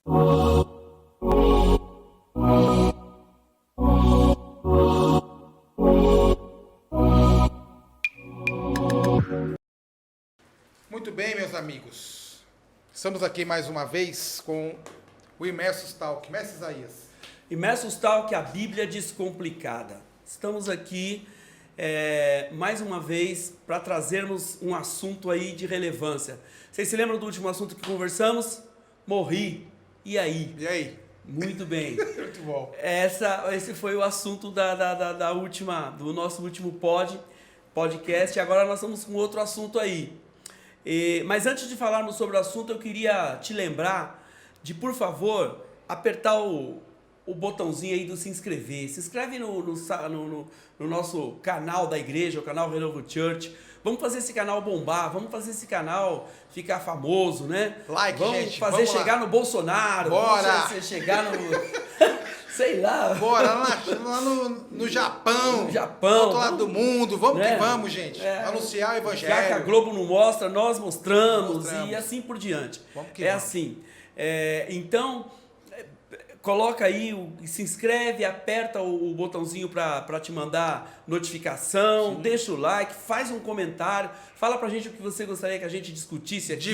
Muito bem, meus amigos. Estamos aqui mais uma vez com o Imersus Talk. Mestre Isaías. Imersus Talk, a Bíblia Descomplicada. Estamos aqui mais uma vez para trazermos um assunto aí de relevância. Vocês se lembram do último assunto que conversamos? Morri. E aí? E aí? Muito bem. Muito bom. Esse foi o assunto do nosso último podcast. Agora nós estamos com outro assunto aí. Mas antes de falarmos sobre o assunto, eu queria te lembrar de, por favor, apertar o botãozinho aí do se inscrever. Se inscreve no nosso canal da igreja, o canal Renovo Church. Vamos fazer esse canal bombar, vamos fazer esse canal ficar famoso, né? Vamos fazer chegar no Bolsonaro. Bora! Vamos chegar no... sei lá. Bora lá no Japão. No Japão. Do outro lado do mundo. Vamos, né? Que vamos, gente. Anunciar o evangelho. Já que a Globo não mostra, nós mostramos. E assim por diante. Vamos que vamos. Assim. Então, coloca aí, se inscreve, aperta o botãozinho para te mandar notificação, sim. Deixa o like, faz um comentário, fala pra gente o que você gostaria que a gente discutisse aqui.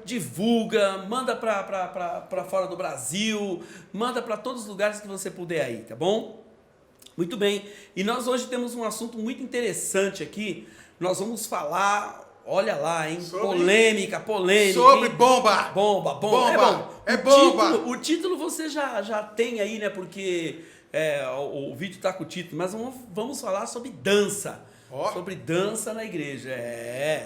Divulga, manda pra fora do Brasil, manda para todos os lugares que você puder aí, tá bom? Muito bem, e nós hoje temos um assunto muito interessante aqui, nós vamos falar... Olha lá, hein? Polêmica. Sobre hein? bomba. É bomba. O título você já tem aí, né? Porque o vídeo tá com o título. Mas vamos falar sobre dança. Sobre dança na igreja.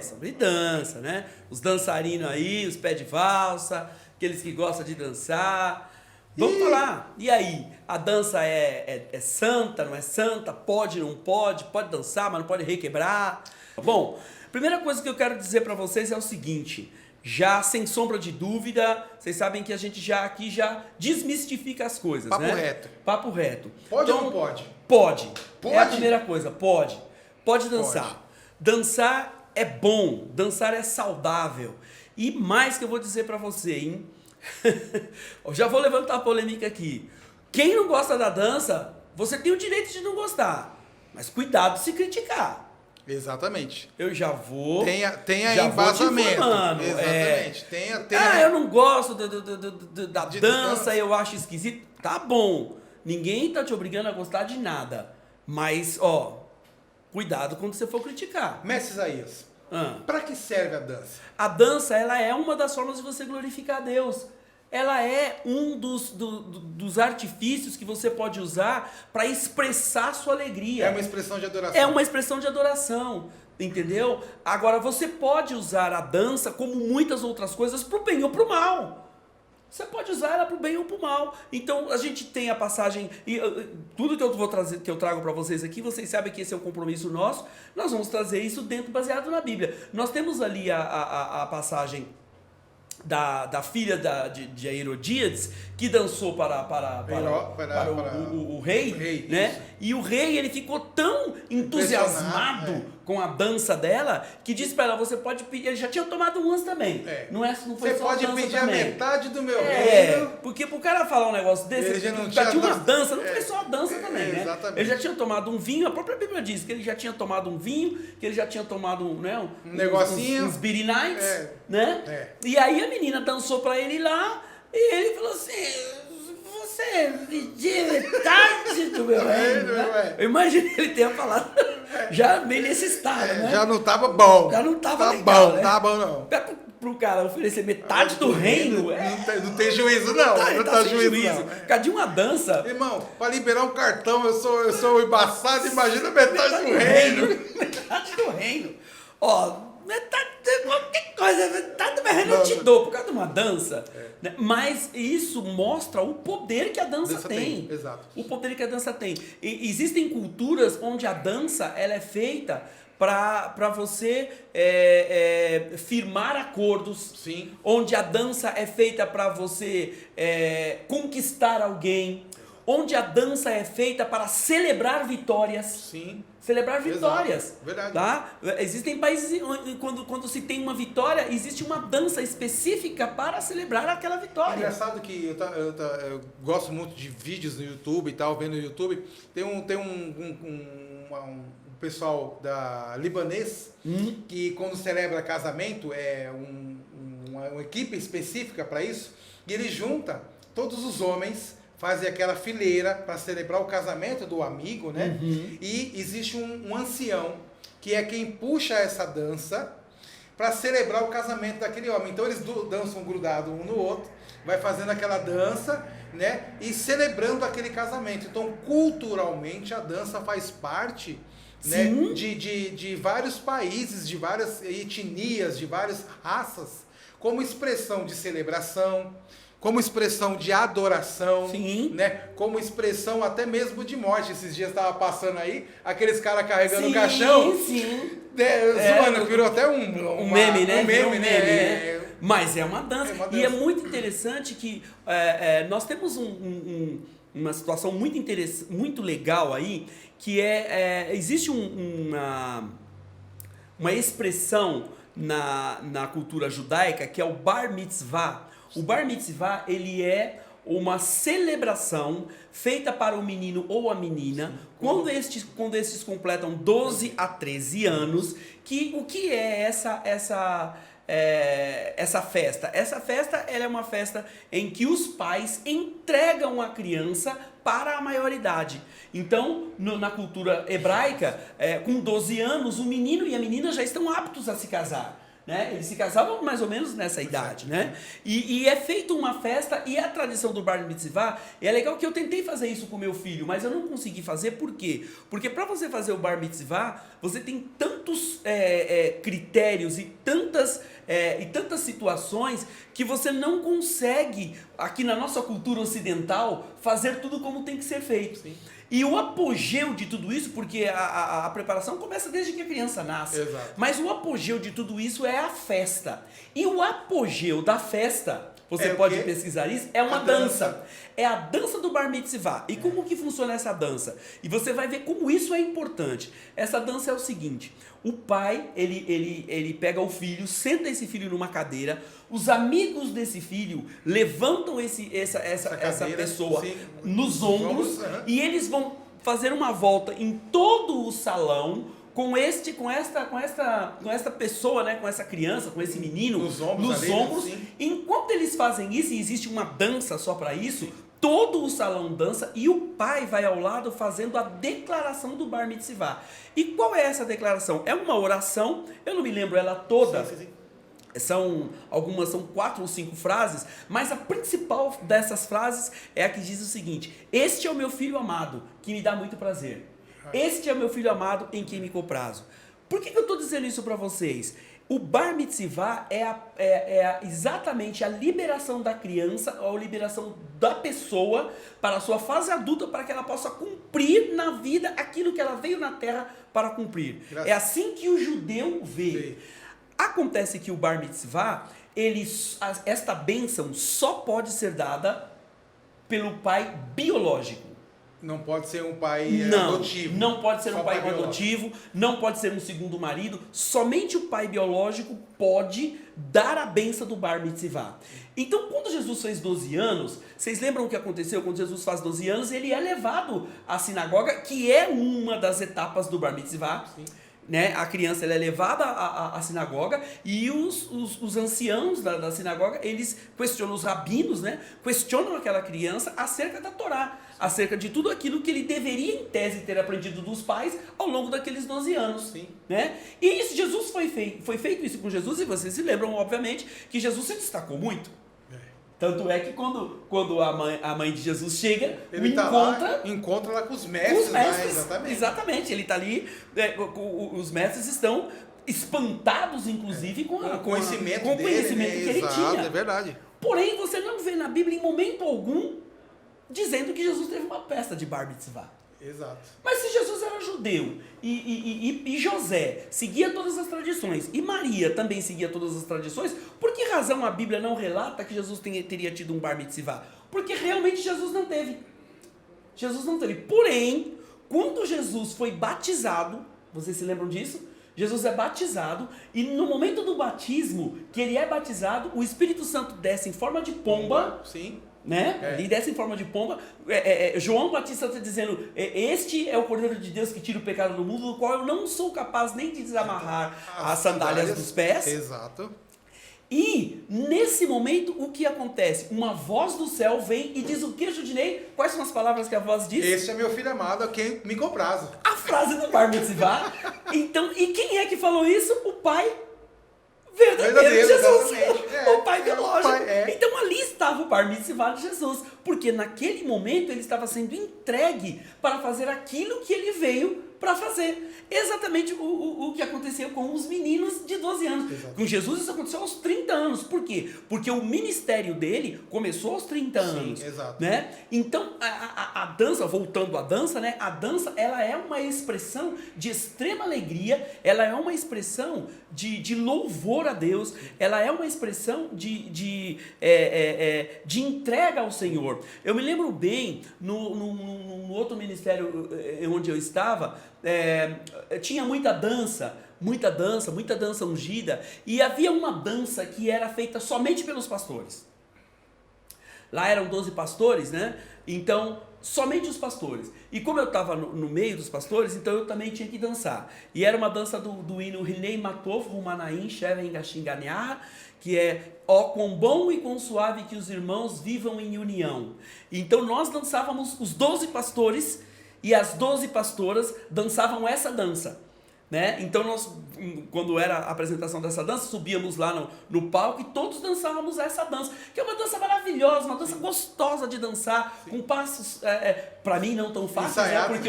Sobre dança, né? Os dançarinos aí, os pés de valsa, aqueles que gostam de dançar. Vamos falar. E aí? A dança é santa, não é santa? Pode, não pode? Pode dançar, mas não pode requebrar? Bom... Primeira coisa que eu quero dizer para vocês é o seguinte, já sem sombra de dúvida, vocês sabem que a gente já desmistifica as coisas, Papo né? reto. Papo reto. Pode ou não pode? Pode. É a primeira coisa, pode. Pode dançar. Pode. Dançar é bom, dançar é saudável. E mais que eu vou dizer para você, hein? Eu já vou levantar a polêmica aqui. Quem não gosta da dança, você tem o direito de não gostar. Mas cuidado se criticar. Exatamente. Eu já vou... Tenha embasamento. Exatamente. Tenha... eu não gosto da dança, eu acho esquisito. Tá bom. Ninguém tá te obrigando a gostar de nada. Mas, cuidado quando você for criticar. Mestre Isaías, para que serve a dança? A dança, ela é uma das formas de você glorificar a Deus. Ela é um dos artifícios que você pode usar para expressar sua alegria. É uma expressão de adoração. É uma expressão de adoração, entendeu? Agora, você pode usar a dança, como muitas outras coisas, para o bem ou para o mal. Você pode usar ela para o bem ou para o mal. Então, a gente tem a passagem... E tudo que eu trago para vocês aqui, vocês sabem que esse é um compromisso nosso. Nós vamos trazer isso baseado na Bíblia. Nós temos ali a passagem... Da filha de Herodíades, que dançou para o rei, né? Isso. E o rei, ele ficou tão entusiasmado com a dança dela, que disse para ela, você pode pedir, ele já tinha tomado umas também, não foi você só pode dança pedir também. a metade do meu reino. Porque pro cara falar um negócio desse, já tinha uma dança, não foi só a dança também, né? Exatamente. Ele já tinha tomado um vinho, a própria Bíblia diz que ele já tinha tomado um vinho, que ele já tinha tomado um negocinho, uns Beer Nights, né? E aí a menina dançou pra ele lá, e ele falou assim... Você pediu metade do meu reino, né? Eu imagino que ele tenha falado já meio nesse estado, né? Já não tava bom. Já não tava legal, né? Não tava bom, não. Até pro cara oferecer metade do reino... Não tem juízo, não. Não tá juízo. Cadê uma dança? Irmão, pra liberar um cartão, eu sou embaçado, imagina metade do reino. Metade do reino. Metade de qualquer coisa, metade do meu reino eu te dou por causa de uma dança. Né? Mas isso mostra o poder que a dança tem. Exato. O poder que a dança tem. E existem culturas onde a dança ela é feita para você firmar acordos. Sim. Onde a dança é feita para você conquistar alguém. onde a dança é feita para celebrar vitórias. Sim. Celebrar vitórias. Exato. Verdade. Tá? Existem países onde quando se tem uma vitória, existe uma dança específica para celebrar aquela vitória. É engraçado que eu gosto muito de vídeos no YouTube e tal, vendo no YouTube. Tem um pessoal libanês que quando celebra casamento, uma equipe específica para isso, e ele junta todos os homens, fazem aquela fileira para celebrar o casamento do amigo, né? E existe um ancião, que é quem puxa essa dança para celebrar o casamento daquele homem. Então eles dançam grudado um no outro, vai fazendo aquela dança, né? E celebrando aquele casamento. Então, culturalmente, a dança faz parte, né, de vários países, de várias etnias, de várias raças, como expressão de celebração, como expressão de adoração, né? Como expressão até mesmo de morte. Esses dias estava passando aí, aqueles caras carregando o caixão. Zoando, virou até um meme, né? Um meme, né? Mas é uma dança. E é muito interessante que nós temos uma situação muito legal aí, que existe uma expressão na cultura judaica que é o Bar Mitzvah. O Bar Mitzvah, ele é uma celebração feita para o menino ou a menina quando estes completam 12 a 13 anos. O que é essa festa? Essa festa, ela é uma festa em que os pais entregam a criança para a maioridade. Então, na cultura hebraica, com 12 anos, o menino e a menina já estão aptos a se casar. Né? Eles se casavam mais ou menos nessa idade, né? E é feita uma festa, e a tradição do Bar Mitzvah, é legal que eu tentei fazer isso com meu filho, mas eu não consegui fazer. Por quê? Porque para você fazer o Bar Mitzvah, você tem tantos critérios e tantas situações que você não consegue, aqui na nossa cultura ocidental, fazer tudo como tem que ser feito. Sim. E o apogeu de tudo isso, porque a preparação começa desde que a criança nasce. Exato. Mas o apogeu de tudo isso é a festa. E o apogeu da festa, você pode pesquisar isso, é uma dança. É a dança do Bar Mitzvah. E como que funciona essa dança? E você vai ver como isso é importante. Essa dança é o seguinte: o pai, ele pega o filho, senta esse filho numa cadeira, os amigos desse filho levantam essa pessoa nos ombros, e eles vão fazer uma volta em todo o salão com esta pessoa, né, com essa criança, com esse menino nos ombros. Enquanto eles fazem isso, e existe uma dança só para isso, todo o salão dança e o pai vai ao lado fazendo a declaração do Bar Mitzvah. E qual é essa declaração? É uma oração, eu não me lembro ela toda. São 4 ou 5 frases, mas a principal dessas frases é a que diz o seguinte: este é o meu filho amado, que me dá muito prazer. Este é o meu filho amado em quem me comprazo. Por que eu estou dizendo isso para vocês? O Bar Mitzvah é exatamente a liberação da criança, ou a liberação da pessoa para a sua fase adulta, para que ela possa cumprir na vida aquilo que ela veio na terra para cumprir. É assim que o judeu vê. Sim. Acontece que o Bar Mitzvah, esta bênção só pode ser dada pelo pai biológico. Não pode ser um pai adotivo. Não pode ser um pai adotivo, não pode ser um segundo marido. Somente o pai biológico pode dar a bênção do Bar Mitzvah. Então, quando Jesus fez 12 anos, vocês lembram o que aconteceu? Quando Jesus faz 12 anos, ele é levado à sinagoga, que é uma das etapas do Bar Mitzvah. Sim. Né? A criança ela é levada à sinagoga, e os anciãos da sinagoga, eles questionam, os rabinos, né? Questionam aquela criança acerca da Torá, acerca de tudo aquilo que ele deveria, em tese, ter aprendido dos pais ao longo daqueles 12 anos. Sim. Né? E isso, Jesus foi feito isso com Jesus, e vocês se lembram, obviamente, que Jesus se destacou muito. Tanto é que quando a mãe de Jesus chega, ele encontra lá com os mestres. Exatamente, ele está ali, os mestres estão espantados, inclusive, com o conhecimento que ele tinha. É verdade. Porém, você não vê na Bíblia, em momento algum, dizendo que Jesus teve uma festa de Bar Mitzvah. Exato. Mas se Jesus era judeu e José seguia todas as tradições, e Maria também seguia todas as tradições, por que razão a Bíblia não relata que Jesus teria tido um Bar Mitzvah? Porque realmente Jesus não teve. Jesus não teve. Porém, quando Jesus foi batizado, vocês se lembram disso? Jesus é batizado e no momento do batismo, que ele é batizado, o Espírito Santo desce em forma de pomba. Sim. Né? É. Ele desce em forma de pomba. João Batista está dizendo: este é o Cordeiro de Deus que tira o pecado do mundo, do qual eu não sou capaz nem de desamarrar as sandálias dos pés. Exato. E nesse momento o que acontece? Uma voz do céu vem e diz o que, Judinei? Quais são as palavras que a voz diz? Esse é meu filho amado, a quem me comprazo. A frase do Bar Mitzvah. Então, e quem é que falou isso? O Pai verdadeiro de Jesus. O Pai biológico. Então ali estava o Bar Mitzvah de Jesus. Porque naquele momento ele estava sendo entregue para fazer aquilo que ele veio para fazer. Exatamente o que aconteceu com os meninos de 12 anos. Exato. Com Jesus isso aconteceu aos 30 anos. Por quê? Porque o ministério dele começou aos 30 anos. Exato. Né? Então a dança, voltando à dança, né? A dança ela é uma expressão de extrema alegria, ela é uma expressão de louvor a Deus, ela é uma expressão de entrega ao Senhor. Eu me lembro bem, no outro ministério onde eu estava, tinha muita dança ungida, e havia uma dança que era feita somente pelos pastores. Lá eram 12 pastores, né? Então, somente os pastores. E como eu estava no meio dos pastores, então eu também tinha que dançar. E era uma dança do hino Hinei Matov Rumanaim Sheven Gashinganiah, que é ó quão bom e quão suave que os irmãos vivam em união. Então nós dançávamos, os 12 pastores e as 12 pastoras dançavam essa dança. Né? Então nós, quando era a apresentação dessa dança, subíamos lá no palco e todos dançávamos essa dança, que é uma dança maravilhosa, uma dança gostosa de dançar, com passos, para mim não tão fáceis, né? Porque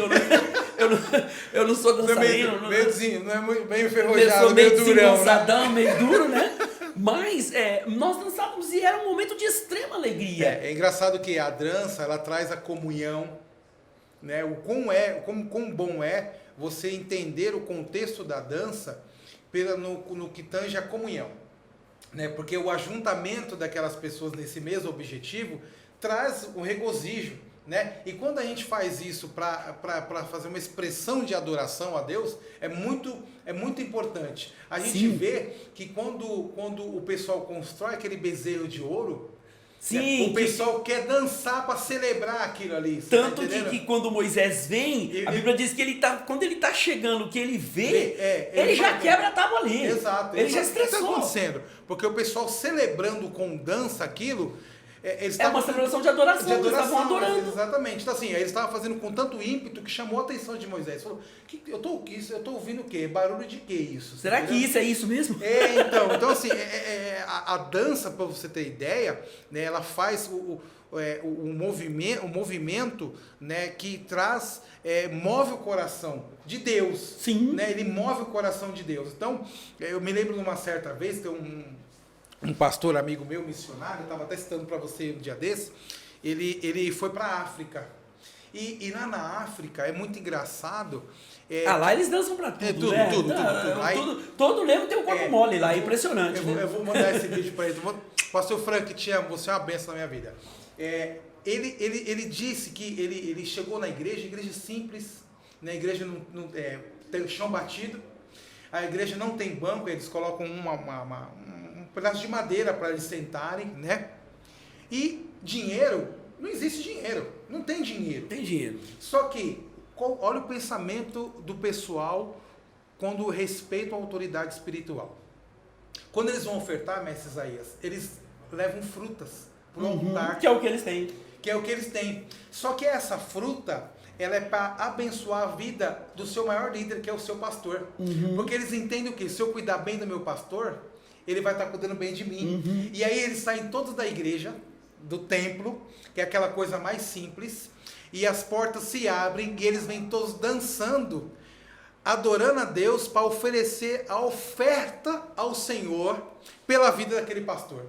eu não sou dançarino, não é meio enferrujado, eu sou meio durão, né? Meio duro, né? Mas nós dançávamos e era um momento de extrema alegria. É engraçado que a dança, ela traz a comunhão, né? Quão bom é você entender o contexto da dança no que tange a comunhão, né? Porque o ajuntamento daquelas pessoas nesse mesmo objetivo traz o regozijo, né? E quando a gente faz isso para fazer uma expressão de adoração a Deus, é muito importante. A gente Sim. vê que quando o pessoal constrói aquele bezerro de ouro, Sim, o pessoal quer dançar para celebrar aquilo ali. Tanto que quando Moisés vem, a Bíblia diz que quando ele está chegando, que ele vê, ele já quebra a tábua ali. Exato. Ele já estressou. O que está acontecendo? Porque o pessoal celebrando com dança aquilo... uma celebração de adoração, eles estavam adorando. Exatamente. Então, assim, eles estavam fazendo com tanto ímpeto que chamou a atenção de Moisés. Falou, eu estou ouvindo o quê? Barulho de quê isso? Será que isso é isso mesmo? Então assim, a dança, para você ter ideia, né, ela faz o movimento, né, que traz, move o coração de Deus. Sim. Né, ele move o coração de Deus. Então, eu me lembro de uma certa vez, tem um pastor amigo meu, missionário, eu estava até citando para você um dia desse, ele foi para a África. E lá na África é muito engraçado. Lá eles dançam para tudo, né? Tudo. Aí, todo levo tem um corpo mole lá, é impressionante. Eu vou mandar esse vídeo para ele. Pastor Frank, te amo, você é uma bênção na minha vida. Ele disse que ele chegou na igreja simples, né? A igreja não tem chão batido, a igreja não tem banco, eles colocam um pedaço de madeira para eles sentarem, né? E dinheiro, não existe dinheiro, não tem dinheiro. Tem dinheiro. Só que, olha o pensamento do pessoal quando respeita a autoridade espiritual. Quando eles vão ofertar, mestre Isaías, eles levam frutas para o altar. Que é o que eles têm. Que é o que eles têm. Só que essa fruta, ela é para abençoar a vida do seu maior líder, que é o seu pastor. Porque eles entendem o quê? Se eu cuidar bem do meu pastor, ele vai estar cuidando bem de mim. E aí eles saem todos da igreja, do templo, que é aquela coisa mais simples, e as portas se abrem e eles vêm todos dançando, adorando a Deus para oferecer a oferta ao Senhor pela vida daquele pastor.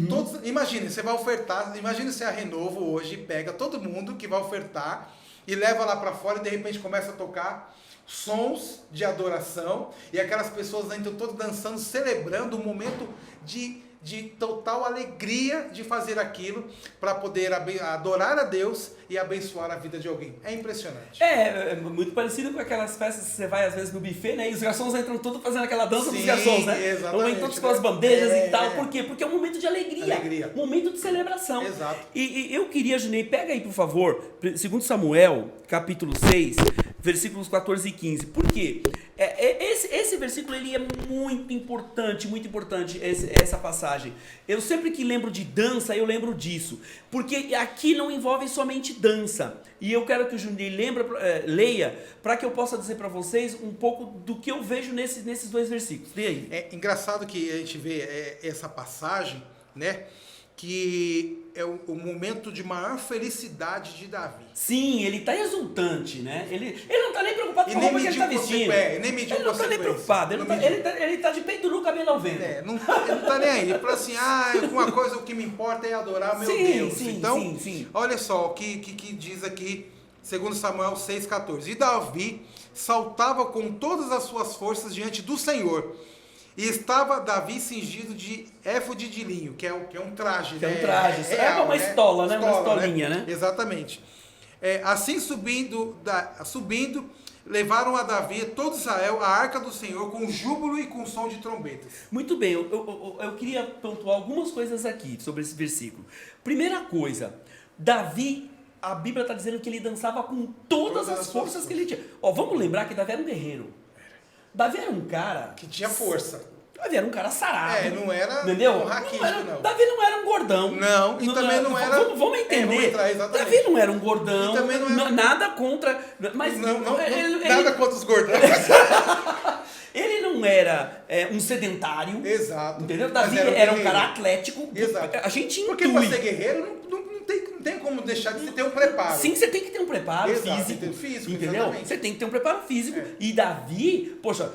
Todos, imagine, você vai ofertar, imagine se a Renovo hoje pega todo mundo que vai ofertar e leva lá para fora e de repente começa a tocar sons de adoração e aquelas pessoas ainda todas dançando, celebrando um momento de de total alegria de fazer aquilo para poder adorar a Deus e abençoar a vida de alguém. É impressionante. É muito parecido com aquelas festas que você vai às vezes no buffet, né? E os garçons entram todos fazendo aquela dança dos garçons, né? Exatamente. Vão todos com as bandejas e tal. Por quê? Porque é um momento de alegria. Momento de celebração. Exato. E eu queria, Junei, pega aí, por favor, 2 Samuel, capítulo 6, versículos 14 e 15. Por quê? Esse versículo ele é muito importante, essa passagem. Eu sempre que lembro de dança, eu lembro disso. Porque aqui não envolve somente dança. E eu quero que o Junei leia, para que eu possa dizer para vocês um pouco do que eu vejo nesses dois versículos. Lê aí. É engraçado que a gente vê essa passagem, né? Que é o momento de maior felicidade de Davi. Sim, ele está exultante, né? Ele não está nem preocupado com a roupa que ele está vestindo. Ele não está nem preocupado. Ele está de peito nu, cabelo ao vento. Ele não está nem aí. Ele fala assim, uma coisa, o que me importa é adorar meu Deus. Sim. Olha só o que diz aqui, 2 Samuel 6,14. E Davi saltava com todas as suas forças diante do Senhor. E estava Davi cingido de éfode de linho, que é um traje. Que é um traje. É uma estola, né? Uma estolinha, né? Exatamente. Assim subindo, levaram a Davi, todo Israel, a arca do Senhor, com júbilo e com som de trombetas. Muito bem, eu queria pontuar algumas coisas aqui sobre esse versículo. Primeira coisa, Davi, a Bíblia está dizendo que ele dançava com todas as forças que ele tinha. Vamos lembrar que Davi era um guerreiro. Davi era um cara... que tinha força. Davi era um cara sarado. Não era entendeu? um raquítico, não. Davi não era um gordão. Não, e também não era... Vamos entender. Davi não era um gordão. E também não era... Nada contra... Mas nada contra os gordões. Ele não era um sedentário. Exato. Entendeu? Davi era um cara atlético. Exato. A gente intui. Porque para ser guerreiro não tem como deixar de ter um preparo. Sim, você tem que ter um preparo físico. Entendeu? Exatamente. Você tem que ter um preparo físico. E Davi, poxa,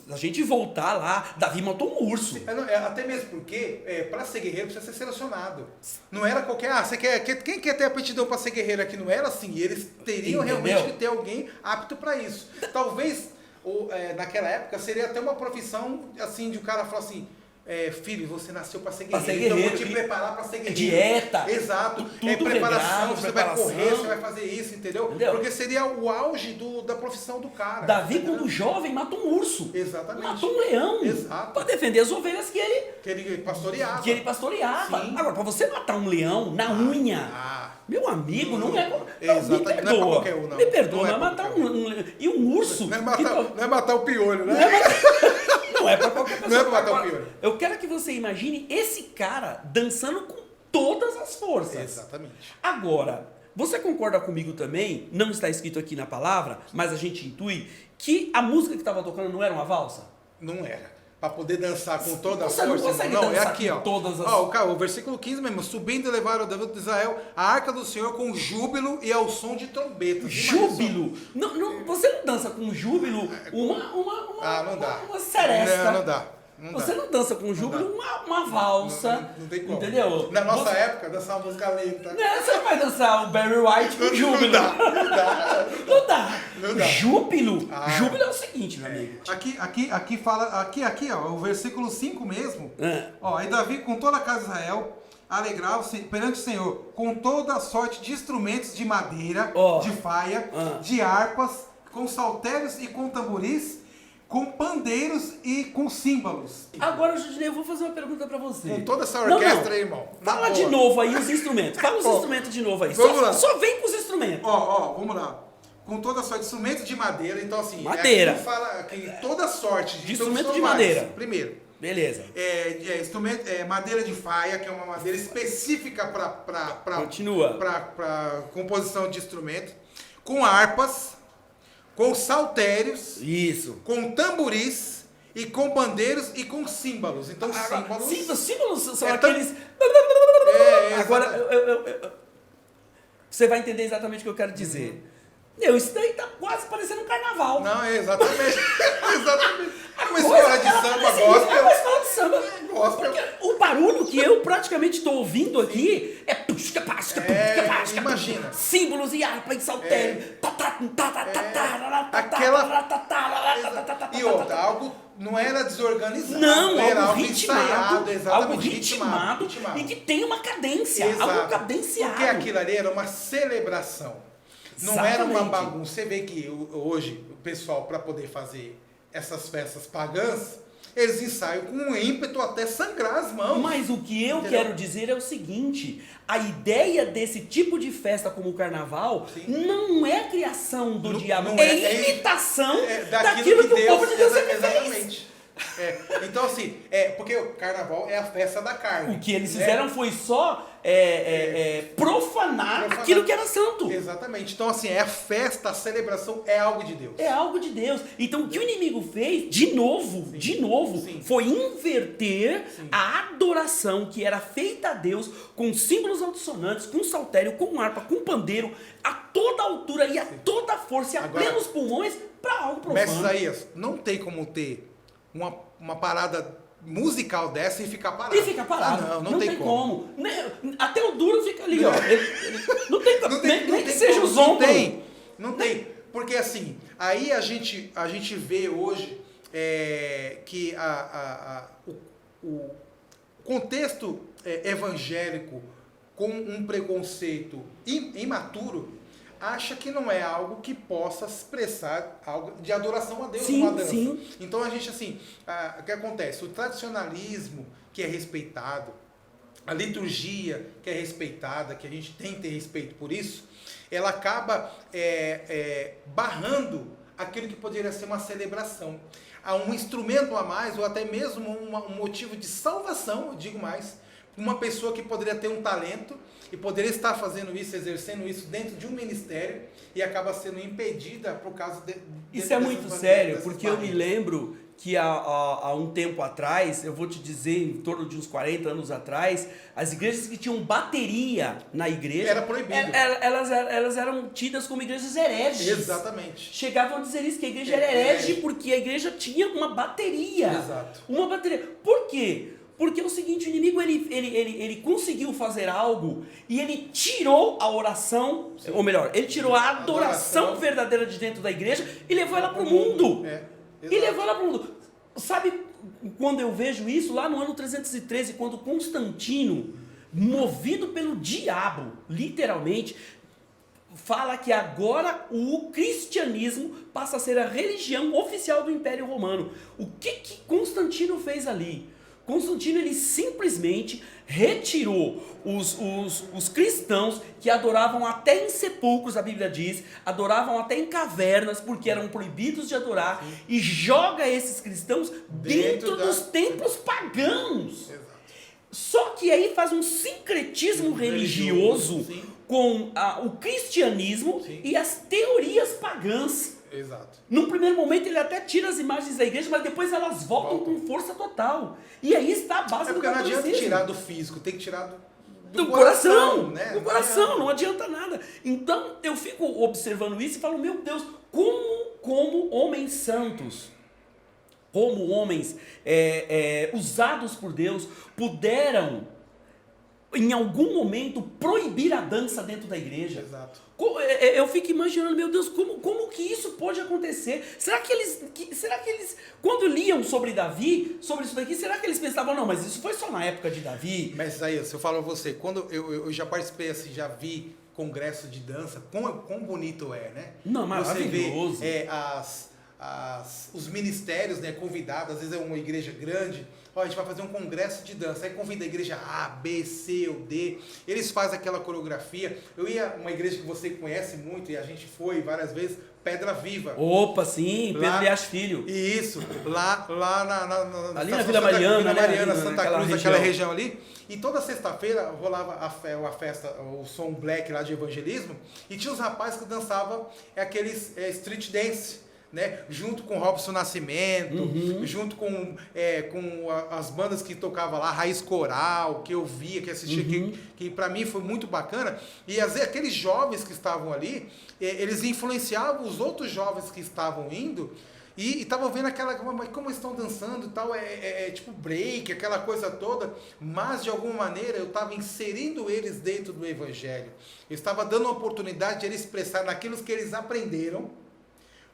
a gente voltar lá, Davi matou um urso. Até mesmo porque, para ser guerreiro, precisa ser selecionado. Não era qualquer... quem quer ter aptidão para ser guerreiro aqui? Não era assim. Eles teriam realmente que ter alguém apto para isso. Talvez, naquela época, seria até uma profissão, assim, de um cara falar assim... filho, você nasceu para ser guerreiro, então eu vou te preparar para ser guerreiro. Dieta. Exato. Tudo preparação, você vai correr, você vai fazer isso, entendeu? Porque seria o auge da profissão do cara. Davi, quando jovem, matou um urso. Exatamente. Matou um leão. Exato. Para defender as ovelhas que ele pastoreava. Sim. Agora, para você matar um leão na unha, meu amigo, não é... Exato. Me perdoa. Não é qualquer um, não. Me perdoa, não é matar um... E um urso... Não é matar o piolho, né? Não é pra qualquer pessoa. Não é pra matar o piolho. Eu quero que você imagine esse cara dançando com todas as forças. Exatamente. Agora, você concorda comigo também, não está escrito aqui na palavra, mas a gente intui, que a música que estava tocando não era uma valsa? Não era. Para poder dançar com toda a força. Não consegue dançar aqui, com todas as... o versículo 15 mesmo. Subindo e levaram o Davi de Israel a arca do Senhor com júbilo e ao som de trombetas. Júbilo? Não, você não dança com júbilo não dá. Uma seresta. Não dá. Você não dança com júbilo uma valsa. Não tem como. Entendeu? Na nossa época, dançar uma música lenta. Você não vai dançar o Barry White com júbilo. Não dá. Júbilo? Júbilo é o seguinte, meu amigo. Aqui fala, ó, o versículo 5 mesmo. Aí Davi, com toda a casa de Israel, alegrava-se perante o Senhor, com toda a sorte de instrumentos de madeira, de faia, de harpas, com saltérios e com tamboris, com pandeiros e com símbolos. Agora, Judinei, eu vou fazer uma pergunta pra você. Com toda essa orquestra aí, irmão. Fala de novo aí os instrumentos. Fala os instrumentos de novo aí. Só vem com os instrumentos. Vamos lá. Com toda a sorte de instrumentos de madeira. Então, assim... Madeira. Fala que toda sorte de instrumento de madeira. Primeiro. Beleza. Madeira de faia, que é uma madeira específica para Continua. Para composição de instrumento. Com harpas, com saltérios, isso, com tamboris e com bandeiros e com símbolos. Então, símbolos são aqueles... Agora, você vai entender exatamente o que eu quero dizer. Isso daí tá quase parecendo um carnaval. Não, exatamente. É uma escola de samba gospel. É uma escola de samba. Gospel. Porque o barulho que eu praticamente estou ouvindo aqui é... Imagina. Símbolos e harpa e saltério. E outra, algo Não era desorganizado, não, era algo ritmado, exatamente, ritmado e que tem uma cadência, exato. algo cadenciado. Porque aquilo ali era uma celebração, não exatamente. era uma bagunça. Você vê que hoje o pessoal, para poder fazer essas festas pagãs, eles ensaiam com um ímpeto até sangrar as mãos. Mas o que eu quero dizer é o seguinte, a ideia desse tipo de festa como o carnaval não é criação do diabo, é imitação daquilo que o povo de Deus sempre fez. Então assim, porque o carnaval é a festa da carne. O que eles fizeram foi só profanar aquilo que era santo. Exatamente. Então assim, é a festa, a celebração é algo de Deus. É algo de Deus. Então o que o inimigo fez, de novo, foi inverter a adoração que era feita a Deus com símbolos altissonantes, com saltério, com harpa, com pandeiro, a toda altura e a toda força e a plenos pulmões para algo profano. Mestre Isaías, não tem como ter uma parada musical dessa e ficar parado. Não tem como. Até o duro fica ali, ó. Não tem como. Nem que seja os ombros. Não tem. Porque assim, aí a gente vê hoje que o contexto evangélico com um preconceito imaturo acha que não é algo que possa expressar algo de adoração a Deus, uma dança. Sim. Então a gente assim, o que acontece? O tradicionalismo que é respeitado, a liturgia que é respeitada, que a gente tem que ter respeito por isso, ela acaba barrando aquilo que poderia ser uma celebração. Há um instrumento a mais, ou até mesmo um motivo de salvação, eu digo mais, uma pessoa que poderia ter um talento e poderia estar fazendo isso, exercendo isso dentro de um ministério e acaba sendo impedida por causa isso é muito sério, porque eu me lembro que há um tempo atrás, eu vou te dizer, em torno de uns 40 anos atrás, as igrejas que tinham bateria na igreja... Era proibido. Elas eram tidas como igrejas hereges. Exatamente. Chegavam a dizer isso, que a igreja era herege porque a igreja tinha uma bateria. Exato. Uma bateria. Por quê? Porque é o seguinte, o inimigo ele conseguiu fazer algo e ele tirou a oração, ou melhor, ele tirou a adoração verdadeira de dentro da igreja e levou ela para o mundo. E levou ela para o mundo. Sabe quando eu vejo isso? Lá no ano 313, quando Constantino, movido pelo diabo, literalmente, fala que agora o cristianismo passa a ser a religião oficial do Império Romano. O que Constantino fez ali? Constantino ele simplesmente retirou os cristãos que adoravam até em sepulcros, a Bíblia diz, adoravam até em cavernas porque eram proibidos de adorar, e joga esses cristãos dentro dos templos pagãos. Exato. Só que aí faz um sincretismo religioso com o cristianismo e as teorias pagãs. Exato. Num primeiro momento ele até tira as imagens da igreja, mas depois elas voltam com força total. E aí está a base do porque não adianta tirar do físico, tem que tirar do coração, né? Do coração, não adianta nada. Então eu fico observando isso e falo, meu Deus, como homens santos, como homens usados por Deus, puderam em algum momento proibir a dança dentro da igreja. Exato. Eu fico imaginando, meu Deus, como que isso pode acontecer? Será que eles, quando liam sobre Davi, sobre isso daqui, será que eles pensavam, não, mas isso foi só na época de Davi? Mas aí, se eu falo a você, quando eu já participei, assim, já vi congresso de dança, quão bonito é, né? Não, maravilhoso. Você vê os ministérios, né, convidados, às vezes é uma igreja grande, a gente vai fazer um congresso de dança, aí convida a igreja A, B, C ou D, eles fazem aquela coreografia. Eu ia uma igreja que você conhece muito, e a gente foi várias vezes, Pedra Viva. Opa, sim, Pedro Lias Filho. Isso, lá ali na Vila Mariana, né? Santa Cruz, aquela região ali. E toda sexta-feira rolava a festa, o som black lá de evangelismo, e tinha os rapazes que dançavam aqueles street dance, né? Junto com Robson Nascimento, junto com as bandas que tocavam lá, Raiz Coral, que eu via, que assistia, que para mim foi muito bacana. E às vezes aqueles jovens que estavam ali, eles influenciavam os outros jovens que estavam indo, e estavam vendo como estão dançando e tal, tipo break, aquela coisa toda, mas de alguma maneira eu estava inserindo eles dentro do evangelho. Eu estava dando a oportunidade de eles expressar naquilo que eles aprenderam,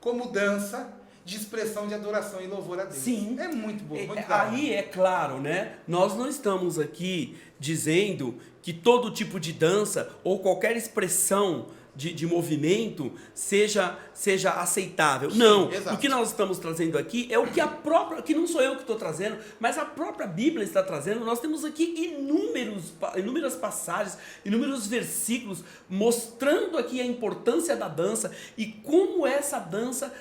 como dança, de expressão de adoração e louvor a Deus. Sim. É muito bom, muito Aí é claro, né? Nós não estamos aqui dizendo que todo tipo de dança ou qualquer expressão de movimento seja aceitável. Sim, não, exato. O que nós estamos trazendo aqui é o que que não sou eu que estou trazendo, mas a própria Bíblia está trazendo. Nós temos aqui inúmeras passagens, inúmeros versículos mostrando aqui a importância da dança e como essa dança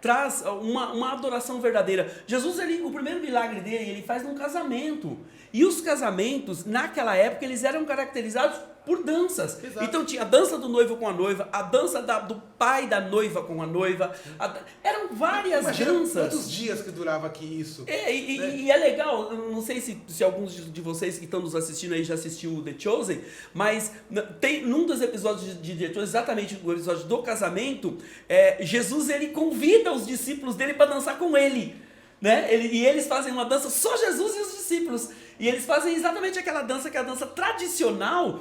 traz uma adoração verdadeira. Jesus, o primeiro milagre dele, ele faz num casamento. E os casamentos, naquela época, eles eram caracterizados por danças. Exato. Então tinha a dança do noivo com a noiva, a dança do pai da noiva com a noiva. Eram várias danças. Quantos dias que durava aqui isso? E é legal, não sei se alguns de vocês que estão nos assistindo aí já assistiu The Chosen, mas tem num dos episódios de The Chosen, exatamente o episódio do casamento, Jesus ele convida os discípulos dele para dançar com ele. Né? E eles fazem uma dança, só Jesus e os discípulos. E eles fazem exatamente aquela dança, que é a dança tradicional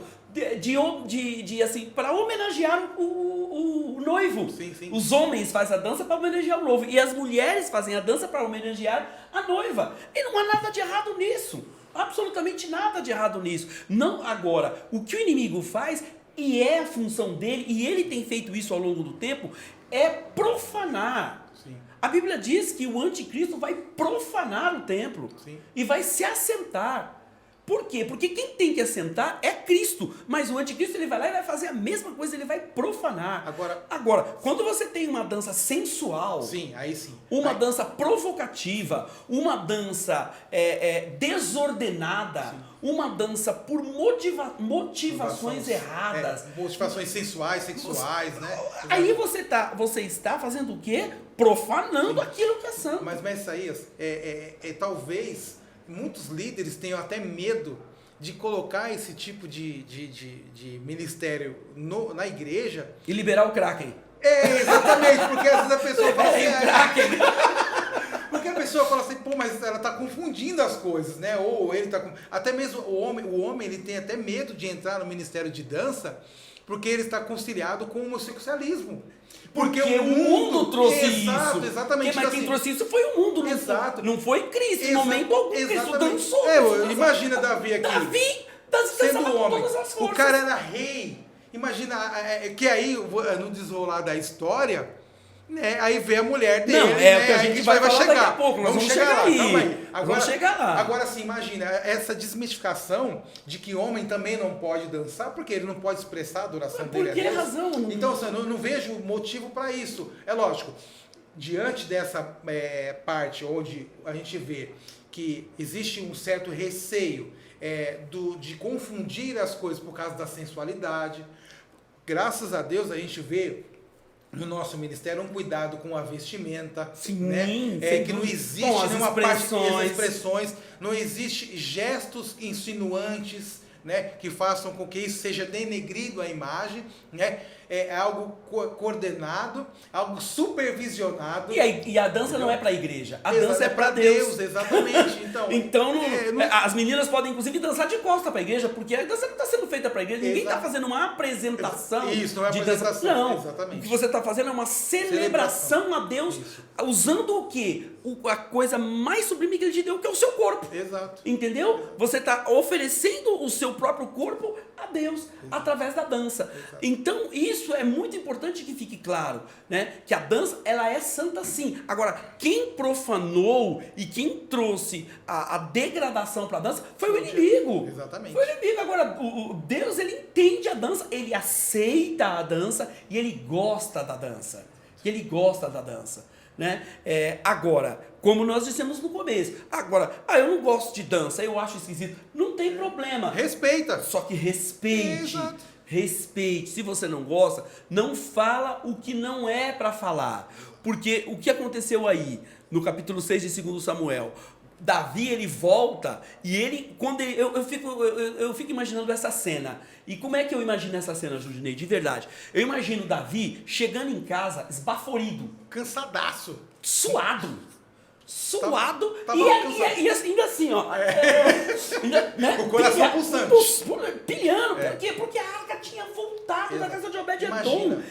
assim, para homenagear o noivo. Sim, sim. Os homens fazem a dança para homenagear o noivo. E as mulheres fazem a dança para homenagear a noiva. E não há nada de errado nisso. Absolutamente nada de errado nisso. Não, agora, o que o inimigo faz, e é a função dele, e ele tem feito isso ao longo do tempo, é profanar. Sim. A Bíblia diz que o anticristo vai profanar o templo. Sim. E vai se assentar. Por quê? Porque quem tem que assentar é Cristo, mas o anticristo ele vai lá e vai fazer a mesma coisa, ele vai profanar. Agora, quando você tem uma dança sensual, sim, aí sim. Uma dança provocativa, uma dança desordenada, sim. Uma dança por motivações erradas. Motivações sensuais, sexuais, né? Aí você está fazendo o quê? Profanando aquilo que é santo. Mas Messias, talvez muitos líderes tenham até medo de colocar esse tipo de ministério na igreja. E liberar o Kraken. Exatamente, porque às vezes a pessoa fala assim... Porque a pessoa fala assim, pô, mas ela está confundindo as coisas, né? Ou ele está... Até mesmo o homem ele tem até medo de entrar no ministério de dança, porque ele está conciliado com o homossexualismo. Porque o mundo trouxe isso. Exatamente. Mas quem trouxe isso foi o mundo. Não foi Cristo. Em momento algum, Cristo dançou. Imagina Davi aqui. Davi sendo homem. Todas as forças. O cara era rei. Imagina que aí, no desenrolar da história, né, aí vê a mulher dele. Não, né, o que a gente vai falar chegar. Daqui a pouco. Nós vamos chegar lá. Calma aí. Vamos chegar lá. Agora sim, imagina, essa desmistificação de que homem também não pode dançar, porque ele não pode expressar a adoração dele a Deus. Por que razão? Então, assim, eu não vejo motivo para isso. É lógico, diante dessa parte onde a gente vê que existe um certo receio de confundir as coisas por causa da sensualidade, graças a Deus a gente vê no nosso ministério um cuidado com a vestimenta, sim, né? Que não existe nenhuma parte das expressões, não existe gestos insinuantes, né, que façam com que isso seja denegrido a imagem, né? É algo coordenado, algo supervisionado. E a dança não é para a igreja, a dança é para Deus. Exatamente. Então as meninas podem inclusive dançar de costa para a igreja, porque a dança não está sendo feita para a igreja, ninguém está fazendo uma apresentação. Isso, não é apresentação. Dança. Não, exatamente. O que você está fazendo é uma celebração a Deus, usando o quê? A coisa mais sublime que ele te deu, que é o seu corpo. Exato. Entendeu? Você está oferecendo o seu próprio corpo a Deus através da dança. Exato. Então, isso é muito importante que fique claro, né? Que a dança, ela é santa sim. Agora, quem profanou e quem trouxe a degradação para a dança foi o inimigo. Exatamente. Foi o inimigo. Agora, o Deus, ele entende a dança, ele aceita a dança e ele gosta da dança. Ele gosta da dança. Né? Agora, como nós dissemos no começo, eu não gosto de dança, eu acho esquisito, não tem problema, respeita, só que respeite. Exato. Respeite. Se você não gosta, não fala o que não é para falar, porque o que aconteceu aí no capítulo 6 de 2 Samuel, Davi, ele volta e eu fico imaginando essa cena. E como é que eu imagino essa cena, Judinei? De verdade. Eu imagino Davi chegando em casa esbaforido. Cansadaço. Suado. Tava e ainda assim, ó. Né? O coração pulsante. Pilhando. Por quê? Porque a arca tinha voltado da casa de Obed-Edom.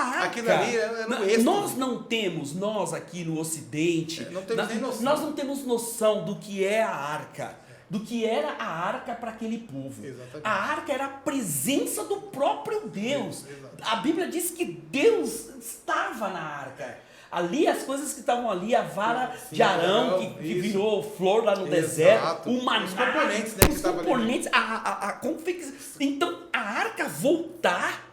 arca. Aquilo ali é no êxtase. Nós não temos, nós aqui no Ocidente, não temos nem noção. nós não temos noção do que é a arca. Do que era a arca para aquele povo. Exatamente. A arca era a presença do próprio Deus. Exato. A Bíblia diz que Deus estava na arca. Ali, as coisas que estavam ali, a vara Sim, de Arão, que virou flor lá no deserto, o maná, os componentes, né, que os estavam componentes, a confecção. Então, a arca voltar,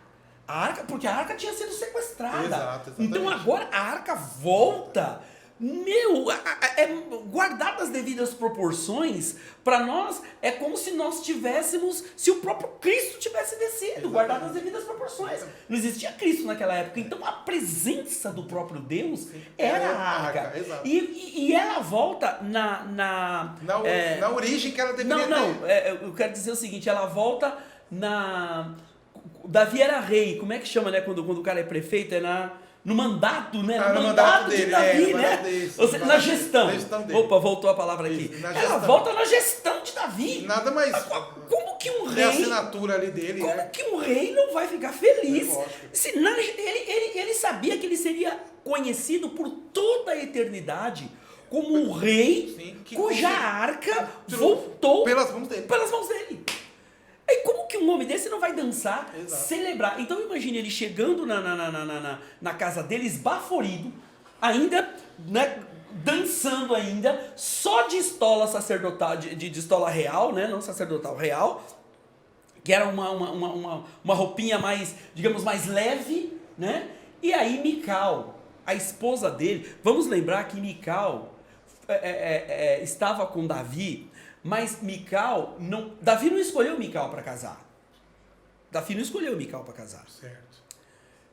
porque a arca tinha sido sequestrada. Exato, então, agora a arca volta. Guardado as devidas proporções, para nós é como se nós tivéssemos, se o próprio Cristo tivesse descido, guardado as devidas proporções. Não existia Cristo naquela época, então a presença do próprio Deus era a arca. E ela volta na origem que ela deveria ter. Eu quero dizer o seguinte, ela volta Davi era rei, como é que chama, né, quando o cara é prefeito, no mandato, né? No mandato de dele, Davi, né? Ou seja, na gestão. Dele. Opa, voltou a palavra aqui. Ela volta na gestão de Davi. Nada mais. Como que um rei. É a assinatura ali dele. Como que um rei não vai ficar feliz? Ele sabia que ele seria conhecido por toda a eternidade como um rei cuja arca voltou pelas mãos dele. E como que um homem desse não vai dançar, celebrar? Então imagine ele chegando na casa dele, esbaforido, ainda, né, dançando ainda, só de estola sacerdotal, de estola real, né, não sacerdotal, real, que era uma roupinha mais, digamos, mais leve, né? E aí Mical, a esposa dele, vamos lembrar que Mical estava com Davi. Mas Davi não escolheu Mical para casar. Davi não escolheu Mical para casar. Certo.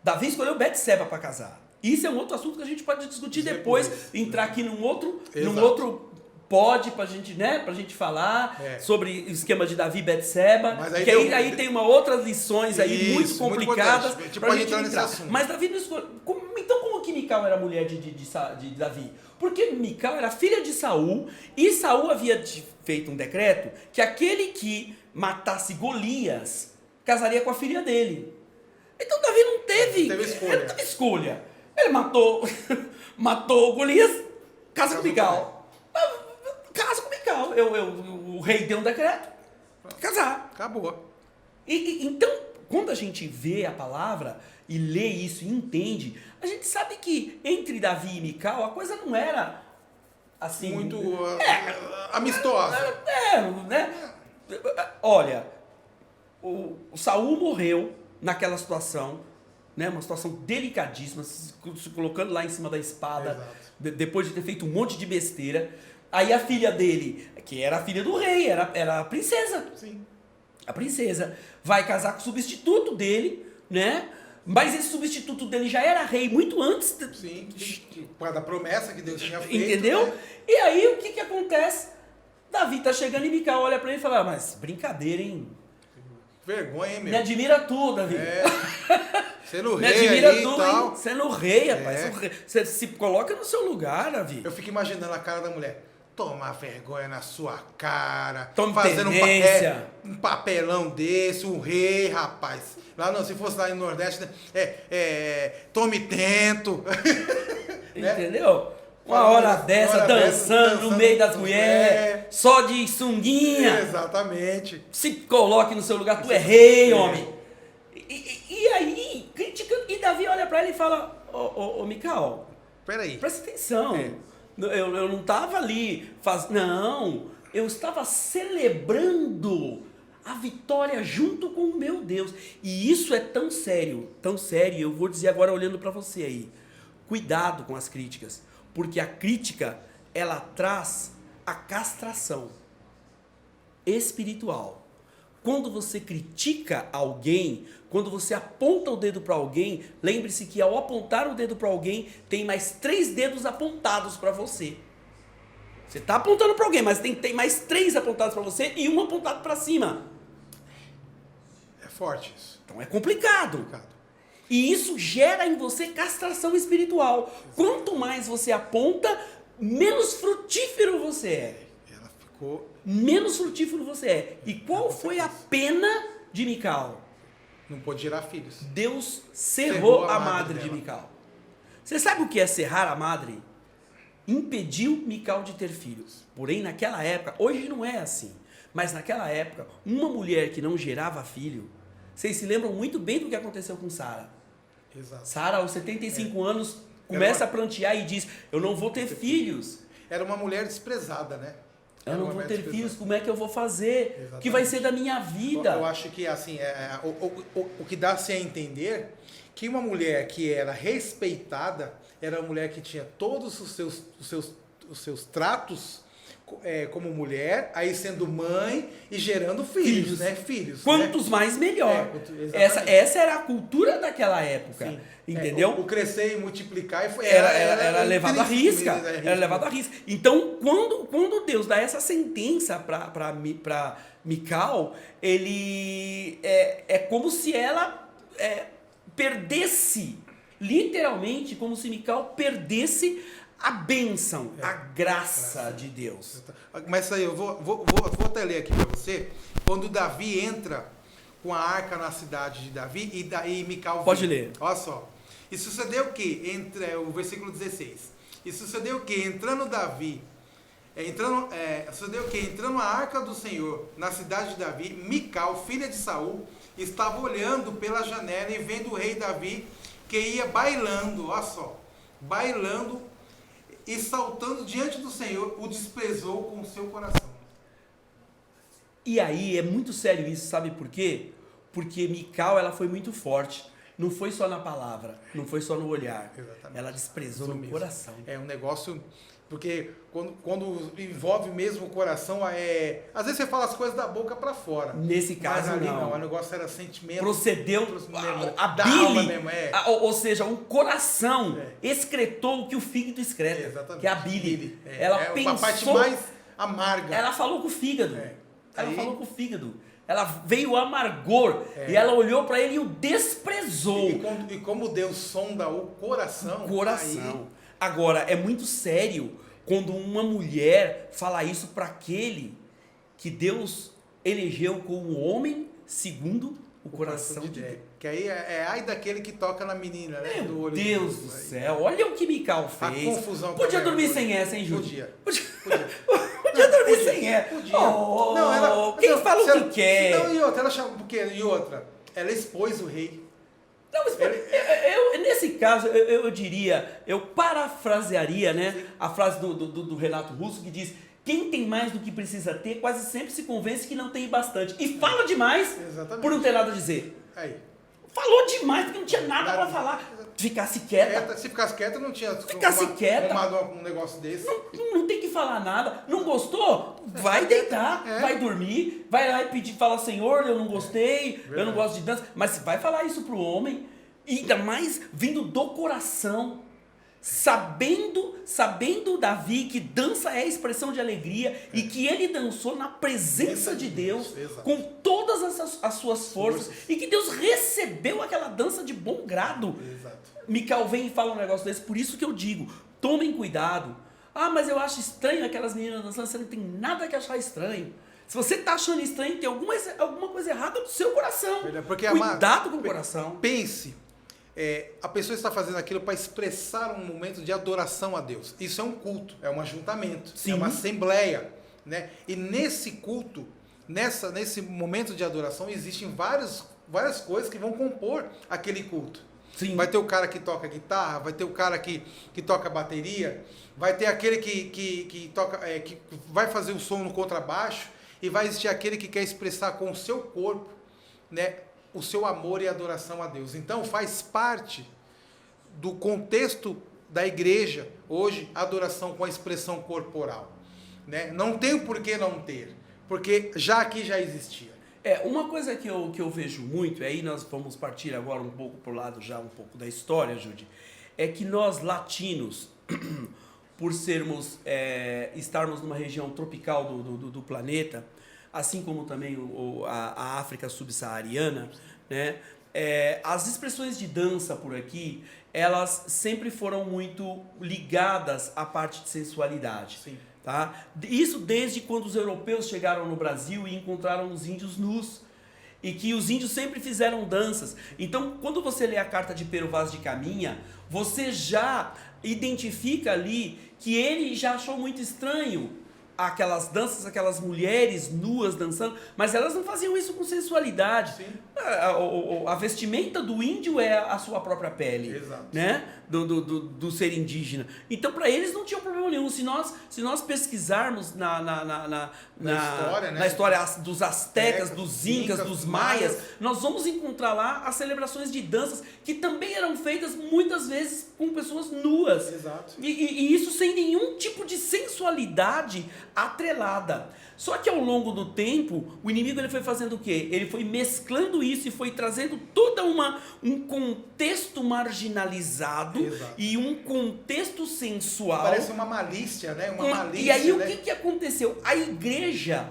Davi escolheu Betseba para casar. Isso é um outro assunto que a gente pode discutir depois, entrar aqui num outro pod pra gente, né, pra gente falar sobre o esquema de Davi e Betseba, que aí tem uma outras lições aí muito complicadas pra gente entrar. Mas Davi não escolheu. Então como que Mical era mulher de Davi? Porque Mical era filha de Saul e Saul havia feito um decreto que aquele que matasse Golias casaria com a filha dele. Então Davi não teve escolha. Ele matou Golias, casa com Mical. Casa com Mical. O rei deu um decreto. Casar. Acabou. Então, quando a gente vê a palavra e lê isso e entende, a gente sabe que entre Davi e Mical a coisa não era assim... muito amistosa. Né? Olha, o Saul morreu naquela situação, né? Uma situação delicadíssima, se colocando lá em cima da espada, depois de ter feito um monte de besteira. Aí a filha dele, que era a filha do rei, era a princesa. Sim. A princesa vai casar com o substituto dele, né? Mas esse substituto dele já era rei muito antes. Sim, por causa da promessa que Deus tinha feito. Entendeu? Né? E aí o que acontece? Davi tá chegando e Mical olha pra ele e fala, mas brincadeira, hein? Vergonha, hein, meu? Me admira tu, Davi. Sendo Me rei admira aí tu, e tal. hein? Sendo rei, rapaz. Você se coloca no seu lugar, Davi. Eu fico imaginando a cara da mulher. Tomar vergonha na sua cara. Tome fazendo um papelão desse, um rei, rapaz. Lá não, se fosse lá no Nordeste, né? Tome tento. Entendeu? Uma hora dessa, dançando no meio das mulheres, só de sunguinha. Exatamente. Se coloque no seu lugar, tu é rei, homem. E aí, criticando. E Davi olha pra ele e fala, ô Mical, peraí. Presta atenção. Eu não estava ali não, eu estava celebrando a vitória junto com o meu Deus. E isso é tão sério, eu vou dizer agora olhando para você aí. Cuidado com as críticas, porque a crítica, ela traz a castração espiritual. Quando você critica alguém, quando você aponta o dedo para alguém, lembre-se que ao apontar o dedo para alguém, tem mais 3 dedos apontados para você. Você está apontando para alguém, mas tem mais 3 apontados para você e um apontado para cima. É forte isso. Então é complicado. E isso gera em você castração espiritual. Quanto mais você aponta, menos frutífero você é. Ela ficou... Menos frutífero você é. E qual foi a pena de Mical? Não pôde gerar filhos. Deus cerrou a madre de Mical. Você sabe o que é cerrar a madre? Impediu Mical de ter filhos. Porém, naquela época, hoje não é assim, mas naquela época, uma mulher que não gerava filho, vocês se lembram muito bem do que aconteceu com Sara. Sara, aos 75 anos, começa a plantear e diz, eu não vou ter filhos. Era uma mulher desprezada, né? Eu não vou ter filhos, como é que eu vou fazer? Exatamente. O que vai ser da minha vida? Eu acho que assim, o que dá-se a entender que uma mulher que era respeitada era uma mulher que tinha todos os seus tratos como mulher, aí sendo mãe e gerando filhos, né? Filhos. Quantos mais, melhor. Essa era a cultura daquela época. Sim. Entendeu? O crescer e multiplicar era levado à risca. Era levado à risca. Então, quando Deus dá essa sentença para Mical, ele é como se ela perdesse, literalmente, como se Mical perdesse a bênção, a graça de Deus. Mas aí eu vou até ler aqui para você, quando Davi entra com a arca na cidade de Davi e Mical... Pode ler. Olha só. E sucedeu o que? O versículo 16. E sucedeu o que? Entrando a arca do Senhor na cidade de Davi, Mical, filha de Saul, estava olhando pela janela e vendo o rei Davi que ia bailando, olha só, bailando e saltando diante do Senhor, o desprezou com o seu coração. E aí é muito sério isso, sabe por quê? Porque Mical, ela foi muito forte. Não foi só na palavra, não foi só no olhar. Exatamente. Ela desprezou no coração. É um negócio, porque quando envolve mesmo o coração, às vezes você fala as coisas da boca para fora. Nesse caso, ali não. O negócio era sentimento. Procedeu a bile, ou seja, o coração excretou o que o fígado excreta, exatamente. Que é a bile. Ela pensou... A parte mais amarga. Ela falou com o fígado. Ela falou com o fígado. Ela veio o amargor e ela olhou para ele e o desprezou. E como Deus sonda o coração. Agora, é muito sério quando uma mulher fala isso para aquele que Deus elegeu como homem segundo o coração de Deus. Que aí ai daquele que toca na menina, né? Meu do Deus do céu, olha o que Mical fez. A confusão. Podia dormir sem essa, hein, Júlio? Podia dormir sem essa. Podia. Quem fala o que quer? Não, e outra, ela chama, e outra, ela expôs o rei. Não, mas nesse caso, eu diria, eu parafrasearia, né, a frase do Renato Russo, que diz: quem tem mais do que precisa ter, quase sempre se convence que não tem bastante. E fala demais por não ter nada a dizer. Aí. Falou demais porque não tinha nada para falar. Ficasse quieta. Se ficasse quieta, não tinha arrumado um negócio desse. Não tem que falar nada. Não gostou? Vai deitar, vai dormir, vai lá e pedir, fala: Senhor, eu não gostei, eu não gosto de dança. Mas vai falar isso pro homem, ainda mais vindo do coração. Sabendo Davi que dança é expressão de alegria e que ele dançou na presença de Deus com todas as suas forças e que Deus recebeu aquela dança de bom grado. Mical vem e fala um negócio desse, por isso que eu digo, tomem cuidado. Ah, mas eu acho estranho aquelas meninas dançando. Você não tem nada que achar estranho. Se você está achando estranho, tem alguma coisa errada no seu coração. Cuidado com o coração. Pense. A pessoa está fazendo aquilo para expressar um momento de adoração a Deus. Isso é um culto, é um ajuntamento, é uma assembleia, né? E nesse culto, nesse momento de adoração, existem várias coisas que vão compor aquele culto. Sim. Vai ter o cara que toca guitarra, vai ter o cara que toca bateria, vai ter aquele que toca, que vai fazer o som no contrabaixo, e vai existir aquele que quer expressar com o seu corpo, né, o seu amor e adoração a Deus. Então faz parte do contexto da igreja hoje a adoração com a expressão corporal, né? Não tem por que não ter, porque aqui já existia. Uma coisa que eu vejo muito, e aí nós vamos partir agora um pouco para o lado já um pouco da história, Judy, é que nós latinos, por estarmos numa região tropical do planeta, assim como também a África subsaariana, né? As expressões de dança por aqui, elas sempre foram muito ligadas à parte de sensualidade. Sim. Tá? Isso desde quando os europeus chegaram no Brasil e encontraram os índios nus. e que os índios sempre fizeram danças. Então, quando você lê a carta de Pero Vaz de Caminha, você já identifica ali que ele já achou muito estranho aquelas danças, aquelas mulheres nuas dançando, mas elas não faziam isso com sensualidade. A vestimenta do índio é a sua própria pele. Exato. Né? Do ser indígena. Então, para eles não tinha problema nenhum. Se nós pesquisarmos na história, né? na história dos astecas, dos incas, dos maias, maias, nós vamos encontrar lá as celebrações de danças que também eram feitas muitas vezes com pessoas nuas. Exato. E isso sem nenhum tipo de sensualidade atrelada. Só que ao longo do tempo, o inimigo ele foi fazendo o quê? Ele foi mesclando isso e foi trazendo todo um contexto marginalizado. Exato. E um contexto sensual. Parece uma malícia, né? Uma malícia, e aí, né? o que aconteceu? A igreja,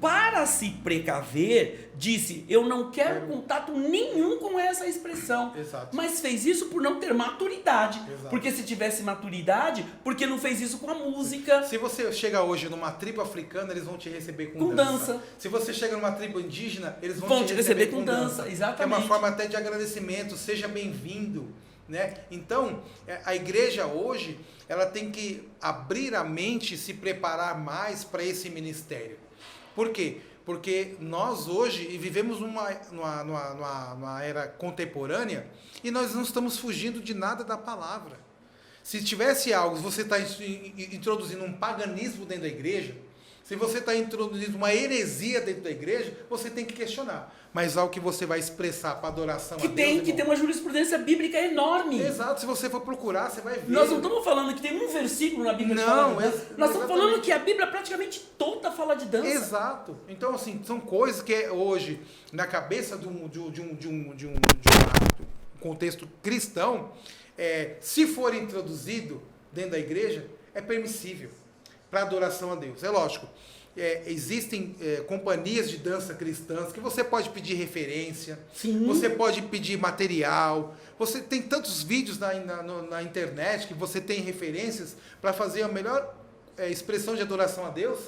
para se precaver, disse, eu não quero contato nenhum com essa expressão. Exato. Mas fez isso por não ter maturidade. Exato. Porque se tivesse maturidade, porque não fez isso com a música? Se você chega hoje numa tribo africana, eles vão te receber com dança. Se você chega numa tribo indígena, eles vão te receber com dança. Exatamente. É uma forma até de agradecimento, seja bem-vindo. Né? Então, a igreja hoje, ela tem que abrir a mente e se preparar mais para esse ministério. Por quê? Porque nós hoje vivemos numa era contemporânea e nós não estamos fugindo de nada da palavra. Se tivesse algo, se você está introduzindo um paganismo dentro da igreja, se você está introduzindo uma heresia dentro da igreja, você tem que questionar. Mas algo que você vai expressar para adoração a Deus... Que tem uma jurisprudência bíblica enorme. Exato, se você for procurar, você vai ver. Nós não estamos falando que tem um versículo na Bíblia que fala de dança. Nós estamos falando que a Bíblia praticamente toda fala de dança. Exato. Então, assim, são coisas que hoje, na cabeça de um contexto cristão, se for introduzido dentro da igreja, é permissível para adoração a Deus. É lógico. Existem companhias de dança cristãs que você pode pedir referência, Sim. Você pode pedir material, você tem tantos vídeos na internet que você tem referências para fazer a melhor expressão de adoração a Deus,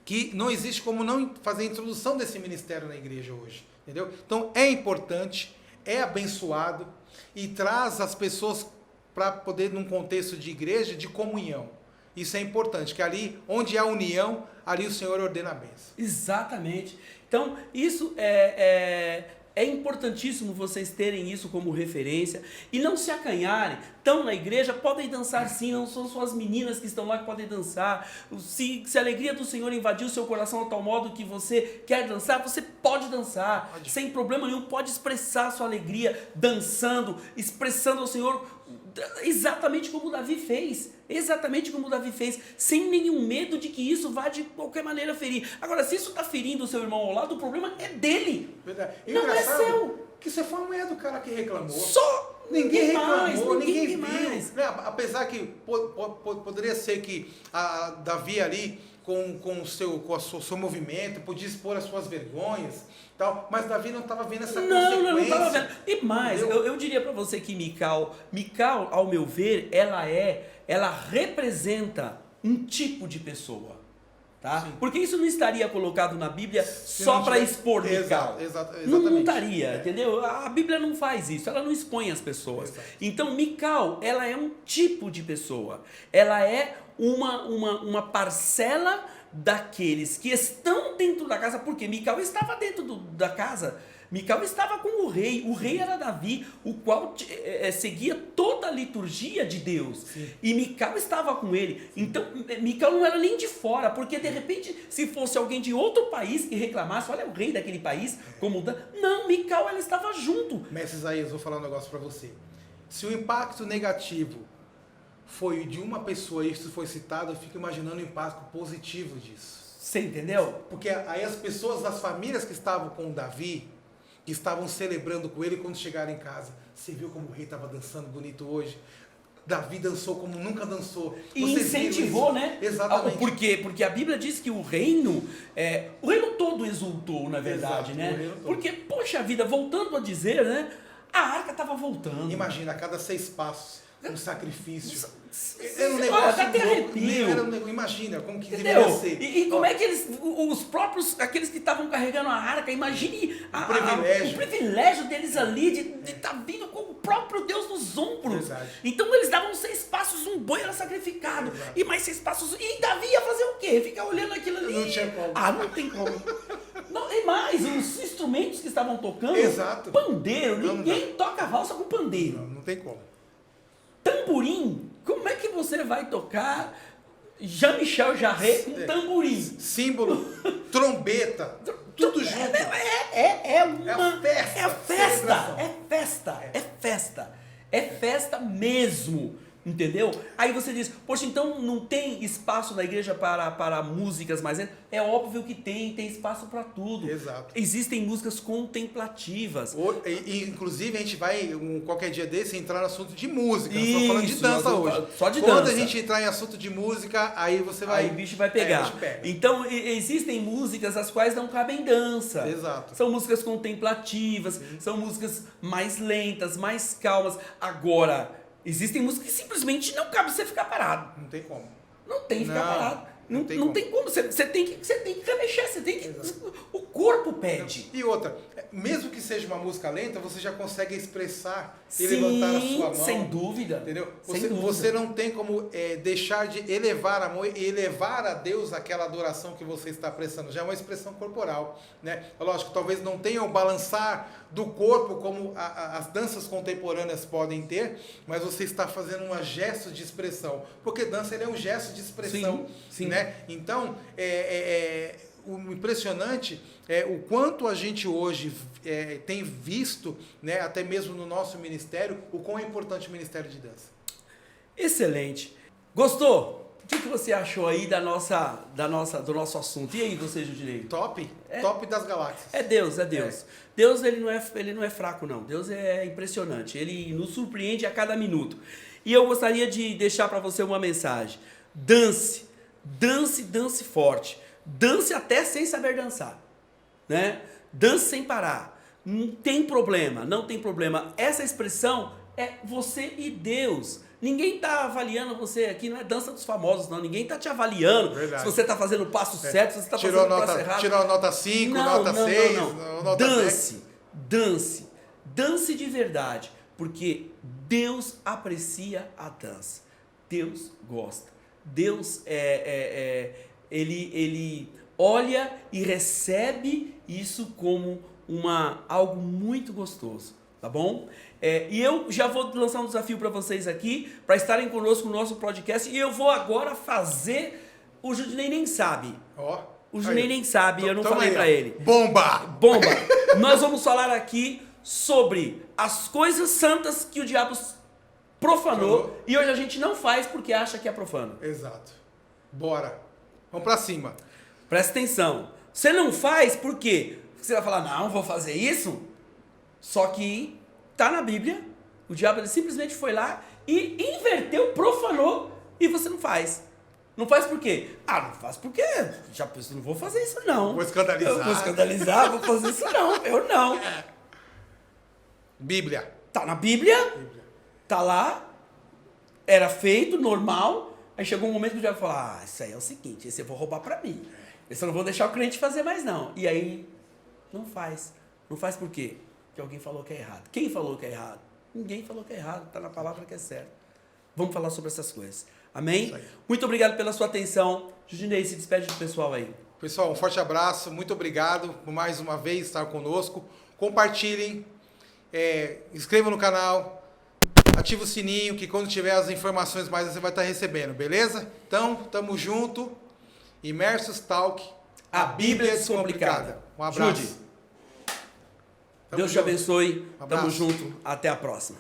que não existe como não fazer a introdução desse ministério na igreja hoje, entendeu? Então é importante, é abençoado e traz as pessoas para poder, num contexto de igreja, de comunhão. Isso é importante, que ali onde há união, ali o Senhor ordena a bênção. Exatamente. Então, isso é importantíssimo vocês terem isso como referência e não se acanharem. Estão na igreja, podem dançar sim, não são só as meninas que estão lá que podem dançar. Se a alegria do Senhor invadiu o seu coração a tal modo que você quer dançar, você pode dançar, sem problema nenhum, pode expressar a sua alegria dançando, expressando ao Senhor exatamente como Davi fez. Exatamente como Davi fez, sem nenhum medo de que isso vá de qualquer maneira ferir. Agora, se isso está ferindo o seu irmão ao lado, o problema é dele. Verdade. Não é seu. Que isso foi a mulher do cara que reclamou. Só ninguém reclamou, ninguém viu. Mais. Né? Apesar que poderia ser que a Davi ali, com o seu movimento, podia expor as suas vergonhas, tal, mas Davi não estava vendo essa consequência. Não estava vendo. E mais, eu diria para você que Mical, ao meu ver, ela representa um tipo de pessoa. Tá? Porque isso não estaria colocado na Bíblia só para expor Mical. Exatamente. Não estaria, entendeu? A Bíblia não faz isso, ela não expõe as pessoas. Exato. Então, Mical, ela é um tipo de pessoa. Ela é uma parcela daqueles que estão dentro da casa, porque Mical estava dentro da casa. Mical estava com o rei era Davi, o qual seguia toda a liturgia de Deus. Sim. E Mical estava com ele. Então, Mical não era nem de fora, porque de repente, se fosse alguém de outro país que reclamasse, olha o rei daquele país, como... Não, Mical, ela estava junto. Mestre Isaías, vou falar um negócio para você. Se o impacto negativo foi de uma pessoa e isso foi citado, eu fico imaginando o impacto positivo disso. Você entendeu? Porque aí as pessoas, as famílias que estavam com Davi, que estavam celebrando com ele quando chegaram em casa. Você viu como o rei estava dançando bonito hoje? Davi dançou como nunca dançou. E incentivou, né? Exatamente. Por quê? Porque a Bíblia diz que o reino todo exultou, na verdade, exato, né? Porque, poxa vida, voltando a dizer, né? A arca estava voltando. Imagina, a cada 6 passos. um sacrifício. Era um negócio louco. Imagina como que deveria ser. E como é que eles, os próprios, aqueles que estavam carregando a arca, imagine o privilégio deles ali de estar vindo com o próprio Deus nos ombros. Verdade. Então eles davam 6 passos, um boi era sacrificado. Exato. E mais 6 passos. E Davi ia fazer o quê? Ficar olhando aquilo ali. Não tinha como. Não tem como. Não, e mais, os instrumentos que estavam tocando. Exato. Pandeiro, ninguém toca valsa com pandeiro. Não tem como. Tamborim, como é que você vai tocar Jean-Michel Jarre com tamborim? Símbolo, trombeta, tudo junto. É festa mesmo. Entendeu? Aí você diz, poxa, então não tem espaço na igreja para músicas mais lentas? É óbvio que tem espaço para tudo. Exato. Existem músicas contemplativas. Inclusive, a gente vai, qualquer dia desse, entrar no assunto de música. Nós Isso, estamos falando de dança hoje. Só de Quando dança. a gente entrar em assunto de música, aí você vai... Aí o bicho vai pegar. O bicho pega. Então, existem músicas as quais não cabem dança. Exato. São músicas contemplativas, são músicas mais lentas, mais calmas. Agora... existem músicas que simplesmente não cabe você ficar parado. Não tem como. Não tem que ficar parado. Não tem como. Você tem que remexer, você tem que... O corpo pede. E outra, mesmo que seja uma música lenta, você já consegue expressar e levantar a sua mão. Sem dúvida. Entendeu? Sem dúvida. Você não tem como deixar de elevar a mão e elevar a Deus aquela adoração que você está prestando. Já é uma expressão corporal. Né? Lógico, talvez não tenha o balançar do corpo como as danças contemporâneas podem ter, mas você está fazendo um gesto de expressão. Porque dança é um gesto de expressão. Sim. Né? Então, o impressionante é o quanto a gente hoje tem visto, né, até mesmo no nosso ministério, o quão é importante o ministério de dança. Excelente. Gostou? O que você achou aí do nosso assunto? E aí, você, Judinei? Top das galáxias. É Deus. Deus, ele não é fraco, não. Deus é impressionante. Ele nos surpreende a cada minuto. E eu gostaria de deixar para você uma mensagem. Dance forte. Dance até sem saber dançar, né? Dance sem parar. Não tem problema. Essa expressão é você e Deus. Ninguém está avaliando você aqui, não é dança dos famosos, não. Ninguém está te avaliando. Verdade. Se você está fazendo o passo certo, se você está fazendo o passo errado. Tirou a nota 5, nota 6, nota 10. Dance de verdade, porque Deus aprecia a dança. Deus gosta. Deus ele olha e recebe isso como algo muito gostoso, tá bom? E eu já vou lançar um desafio para vocês aqui, para estarem conosco no nosso podcast, e eu vou agora fazer, o Judinei nem sabe. O Judinei nem sabe, eu não falei para ele. Bomba! Nós vamos falar aqui sobre as coisas santas que o diabo profanou, e hoje a gente não faz porque acha que é profano. Exato. Bora. Vamos pra cima. Presta atenção. Você não faz por quê? Porque você vai falar, não, vou fazer isso. Só que tá na Bíblia. O diabo ele simplesmente foi lá e inverteu, profanou, e você não faz. Não faz por quê? Não faz porque já pensou, não vou fazer isso não. Vou escandalizar. Eu vou escandalizar, vou fazer isso não. Eu não. Bíblia. Tá na Bíblia. Tá lá. Era feito, normal. Aí chegou um momento que o diabo falou, isso aí é o seguinte, esse eu vou roubar pra mim. Esse eu não vou deixar o cliente fazer mais não. E aí, não faz. Não faz por quê? Porque alguém falou que é errado. Quem falou que é errado? Ninguém falou que é errado, tá na palavra que é certo. Vamos falar sobre essas coisas. Amém? Muito obrigado pela sua atenção. Judinei, se despede do pessoal aí. Pessoal, um forte abraço. Muito obrigado por mais uma vez estar conosco. Compartilhem. Inscrevam no canal. Ativa o sininho, que quando tiver as informações mais você vai estar recebendo, beleza? Então, tamo junto. Imersos Talk, a Bíblia Descomplicada. Um abraço. Jude, Deus te abençoe. Um abraço. Tamo junto. Até a próxima.